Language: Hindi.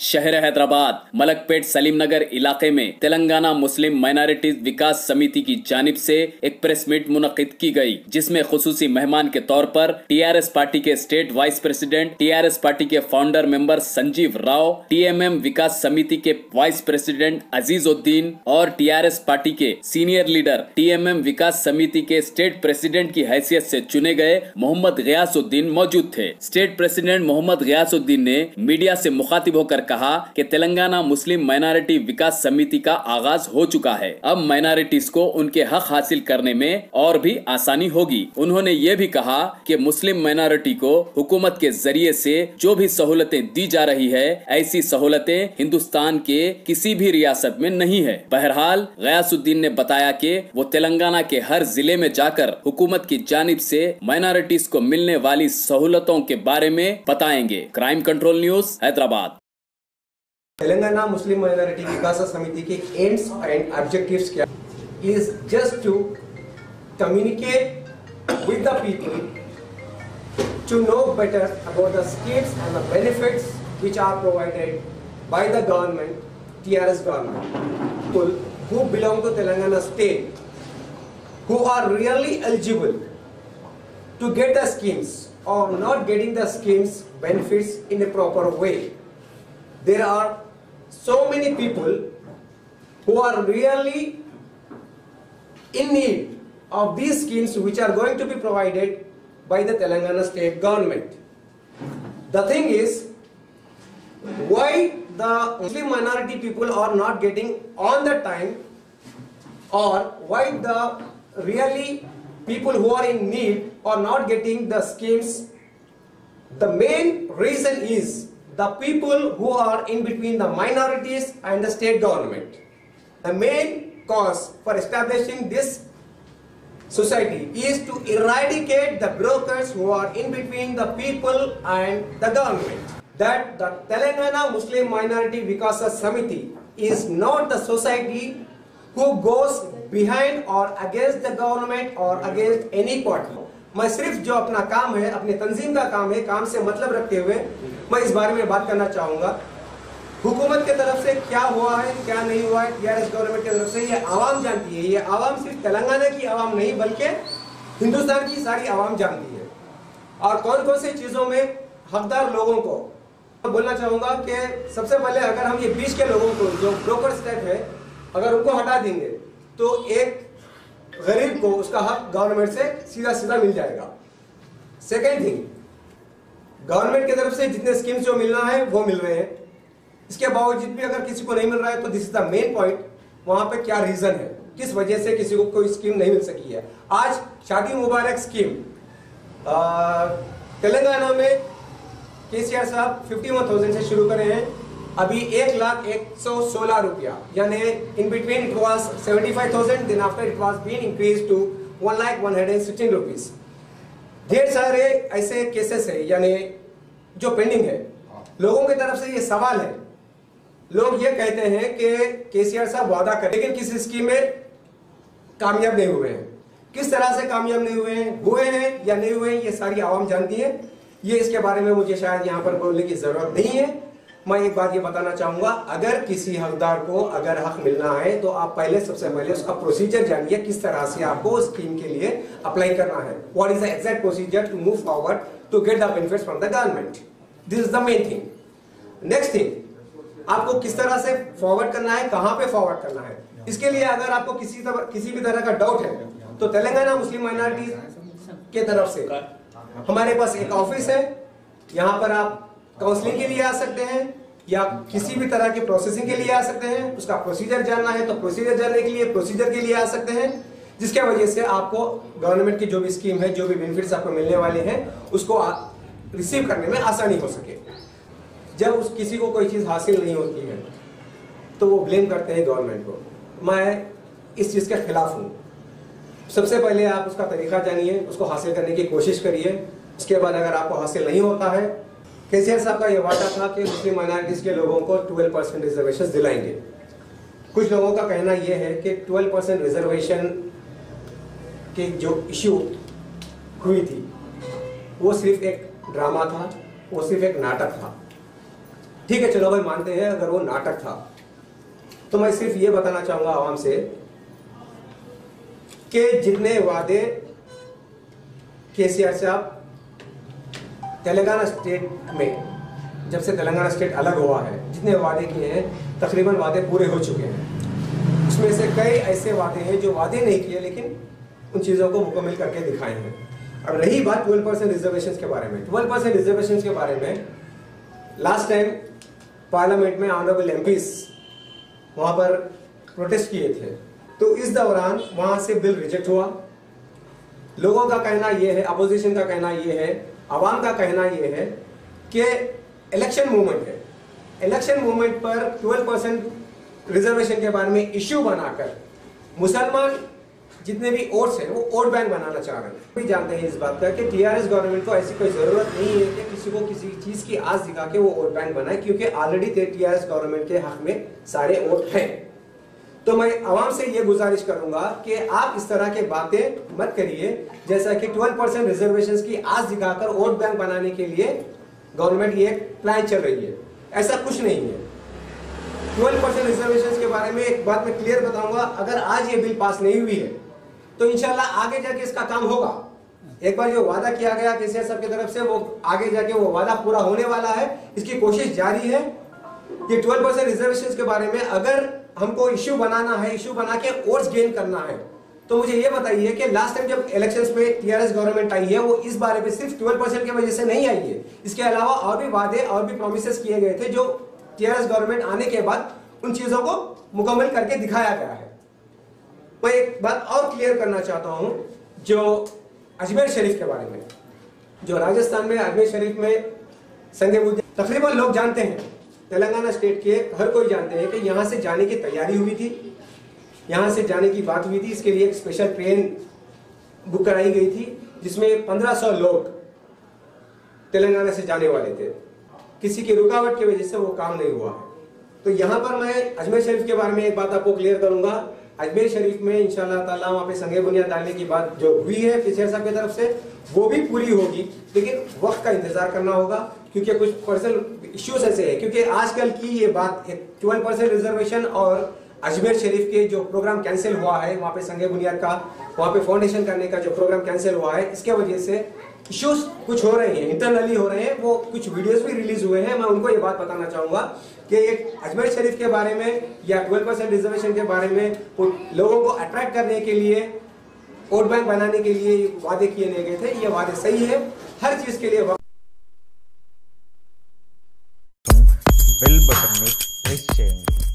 शहर हैदराबाद मलकपेट सलीमनगर इलाके में तेलंगाना मुस्लिम माइनॉरिटीज विकास समिति की जानिब से एक प्रेस मीट मुनक्किद की गई, जिसमें खुसूसी मेहमान के तौर पर टीआरएस पार्टी के state wise president, TRS party के फाउंडर मेंबर संजीव राव, टीएमएम विकास समिति के वाइस प्रेसिडेंट अजीजुद्दीन और टीआरएस पार्टी के सीनियर लीडर टीएमएम विकास समिति के स्टेट प्रेसिडेंट की हैसियत से चुने गए मोहम्मद गियासुद्दीन मौजूद थे। स्टेट प्रेसिडेंट मोहम्मद गियासुद्दीन ने मीडिया से मुखातिब होकर कहा कि तेलंगाना मुस्लिम माइनॉरिटी विकास समिति का आगाज हो चुका है। अब माइनॉरिटीज को उनके हक हासिल करने में और भी आसानी होगी। उन्होंने ये भी कहा कि मुस्लिम माइनॉरिटी को हुकूमत के जरिए से जो भी सहूलतें दी जा रही है, ऐसी सहूलतें हिंदुस्तान के किसी भी रियासत में नहीं है। बहरहाल गियासुद्दीन ने बताया कि वो तेलंगाना के हर जिले में जाकर हुकूमत की जानिब से माइनॉरिटीज को मिलने वाली सहूलतों के बारे में बताएंगे। Crime control news Hyderabad. Telangana Muslim minority Vikas Samiti के एम्स एंड ऑब्जेक्टिव्स क्या is just to communicate with the people to know better about the schemes and the benefits which are provided by the government, TRS government, people who belong to Telangana state, who are really eligible to get the schemes or not getting the schemes benefits in a proper way. There are so many people who are really in need of these schemes which are going to be provided by the Telangana state government. The thing is, why the Muslim minority people are not getting on the time, or why the really people who are in need are not getting the schemes? The main reason is the people who are in between the minorities and the state government. The main cause for establishing this society is to eradicate the brokers who are in between the people and the government. That the Telangana Muslim Minority Vikasa Samiti is not the society who goes behind or against the government or against any party. मैं सिर्फ जो अपना काम है, अपने तंजीम का काम है, काम से मतलब रखते हुए मैं इस बारे में बात करना चाहूँगा। हुकूमत के तरफ से क्या हुआ है, क्या नहीं हुआ है, टीआरएस गवर्नमेंट की तरफ से ये आवाम जानती है। ये आवाम सिर्फ तेलंगाना की आवाम नहीं बल्कि हिंदुस्तान की सारी आवाम जानती है। और कौन कौन सी चीज़ों में हकदार लोगों को बोलना चाहूँगा कि सबसे पहले अगर हम ये बीच के लोगों को जो ब्रोकर स्टेप है, अगर उनको हटा देंगे तो एक गरीब को उसका हक गवर्नमेंट से सीधा सीधा मिल जाएगा। सेकेंड थिंग, गवर्नमेंट की तरफ से जितने स्कीम्स जो मिलना है वो मिल रहे हैं। इसके बावजूद भी अगर किसी को नहीं मिल रहा है तो this is the main point, वहां पे क्या रीजन है, किस वजह से किसी को कोई स्कीम नहीं मिल सकी है। आज शादी मुबारक स्कीम तेलंगाना में केसीआर साहब 51,000 से शुरू करे हैं, अभी 1,01,16 रुपया, यानी in between it was 75,000, then after it was been increase to 1,01,16 rupees. ढेर सारे ऐसे केसेस है यानी जो पेंडिंग है। लोगों की तरफ से ये सवाल है, लोग ये कहते हैं कि केसीआर साहब वादा कर लेकिन किसी स्कीम में कामयाब नहीं हुए हैं। किस तरह से कामयाब नहीं हुए हैं या नहीं हुए हैं, ये सारी आवाम जानती है। ये इसके बारे में मुझे शायद यहाँ पर बोलने की जरूरत नहीं है। मैं एक बात ये बताना चाहूंगा, अगर किसी हकदार को अगर हक मिलना है तो आप पहले सबसे पहले उसका प्रोसीजर जानिए, किस तरह से आपको स्कीम के लिए अप्लाई करना है। What is the exact procedure to move forward to get the benefits from the government. This is the main thing. Next thing, आपको किस तरह से फॉरवर्ड करना है, कहां पे फॉरवर्ड करना है। इसके लिए अगर आपको किसी भी तरह का डाउट है तो तेलंगाना मुस्लिम माइनॉरिटी के तरफ से हमारे पास एक ऑफिस है। यहाँ पर आप काउंसलिंग के लिए आ सकते हैं या किसी भी तरह के प्रोसेसिंग के लिए आ सकते हैं। उसका प्रोसीजर जानना है तो प्रोसीजर जानने के लिए प्रोसीजर के लिए आ सकते हैं, जिसके वजह से आपको गवर्नमेंट की जो भी स्कीम है, जो भी बेनिफिट्स आपको मिलने वाले हैं, उसको रिसीव करने में आसानी हो सके। जब किसी को कोई चीज़ हासिल नहीं होती है तो वो ब्लेम करते हैं गवर्नमेंट को। मैं इस चीज़ के खिलाफ हूँ। सबसे पहले आप उसका तरीका जानिए, उसको हासिल करने की कोशिश करिए। उसके बाद अगर आपको हासिल नहीं होता है, केसीआर साहब का ये वादा था कि मुस्लिम माइनॉरिटीज़ के लोगों को 12% रिजर्वेशन दिलाएंगे। कुछ लोगों का कहना यह है कि 12% रिजर्वेशन की जो इशू हुई थी वो सिर्फ एक ड्रामा था, वो सिर्फ एक नाटक था। ठीक है, चलो भाई मानते हैं अगर वो नाटक था, तो मैं सिर्फ ये बताना चाहूंगा आवाम से कि जितने वादे केसीआर साहब तेलंगाना स्टेट में, जब से तेलंगाना स्टेट अलग हुआ है, जितने वादे किए हैं तकरीबन वादे पूरे हो चुके हैं। उसमें से कई ऐसे वादे हैं जो वादे नहीं किए लेकिन उन चीज़ों को मुकम्मल करके दिखाए हैं। अब रही बात 12% रिजर्वेशन के बारे में, 12% रिजर्वेशन के बारे में लास्ट टाइम पार्लियामेंट में ऑनरेबल एमपीज वहाँ पर प्रोटेस्ट किए थे, तो इस दौरान वहाँ से बिल रिजेक्ट हुआ। लोगों का कहना यह है, अपोजिशन का कहना यह है, आवाम का कहना यह है कि इलेक्शन मूवमेंट है, इलेक्शन मूवमेंट पर 12% रिजर्वेशन के बारे में इश्यू बनाकर मुसलमान जितने भी वोट्स हैं वो वोट बैंक बनाना चाह रहे हैं। भी जानते हैं इस बात का कि टीआरएस गवर्नमेंट को ऐसी कोई जरूरत नहीं है कि किसी को किसी चीज की आस दिखा के वो वोट बैंक बनाए, क्योंकि ऑलरेडी टीआरएस गवर्नमेंट के हक में सारे वोट हैं। तो मैं आवाम से ये गुजारिश करूंगा कि आप इस तरह के बातें मत करिए, जैसा कि 12% रिजर्वेशन की आस दिखाकर वोट बैंक बनाने के लिए गवर्नमेंट ये प्लान चल रही है। ऐसा कुछ नहीं है। 12% रिजर्वेशन के बारे में एक बात मैं क्लियर बताऊंगा, अगर आज ये बिल पास नहीं हुई है तो इंशाल्लाह आगे जाके इसका काम होगा। एक बार जो वादा किया गया केसीआर साहब की तरफ से, वो आगे जाके वो वादा पूरा होने वाला है, इसकी कोशिश जारी है। ये 12% रिजर्वेशन के बारे में अगर हमको इश्यू बनाना है, इश्यू बना के वोट्स गेन करना है, तो मुझे ये बताइए कि लास्ट टाइम जब इलेक्शंस पे टीआरएस गवर्नमेंट आई है वो इस बारे में सिर्फ 12% की वजह से नहीं आई है। इसके अलावा और भी वादे और भी प्रोमिसेस किए गए थे जो टीआरएस गवर्नमेंट आने के बाद उन चीजों को मुकम्मल करके दिखाया गया है। मैं एक बात और क्लियर करना चाहता हूं, जो अजमेर शरीफ के बारे में, जो राजस्थान में अजमेर शरीफ में संगे बुद्ध, तकरीबन लोग जानते हैं, तेलंगाना स्टेट के हर कोई जानते हैं कि यहां से जाने की तैयारी हुई थी, यहां से जाने की बात हुई थी। इसके लिए एक स्पेशल ट्रेन बुक कराई गई थी जिसमें 1500 लोग तेलंगाना से जाने वाले थे। किसी की रुकावट की वजह से वो काम नहीं हुआ। तो यहां पर मैं अजमेर शरीफ के बारे में एक बात आपको क्लियर करूंगा। अजमेर शरीफ में इंशाल्लाह ताला वहां पे संगे बुनियाद डालने की बात जो हुई है केसीआर साहब की तरफ से, वो भी पूरी होगी, लेकिन वक्त का इंतजार करना होगा, क्योंकि कुछ पर्सनल इश्यूज ऐसे है। क्योंकि आजकल की ये बात 12% रिजर्वेशन और अजमेर शरीफ के जो प्रोग्राम कैंसिल हुआ है, वहाँ पे संगे बुनियाद का, वहाँ पे फाउंडेशन करने का जो प्रोग्राम कैंसिल हुआ है, इसके वजह से इश्यूज कुछ हो रहे हैं, इंटरनली हो रहे हैं। वो कुछ वीडियोस भी रिलीज हुए हैं। मैं उनको ये बात बताना चाहूंगा कि एक अजमेर शरीफ के बारे में या 12% रिजर्वेशन के बारे में लोगों को अट्रैक्ट करने के लिए, वोट बैंक बनाने के लिए वादे किए गए थे। ये वादे सही है, हर चीज के लिए बेल बटन में प्रेस చేయండి।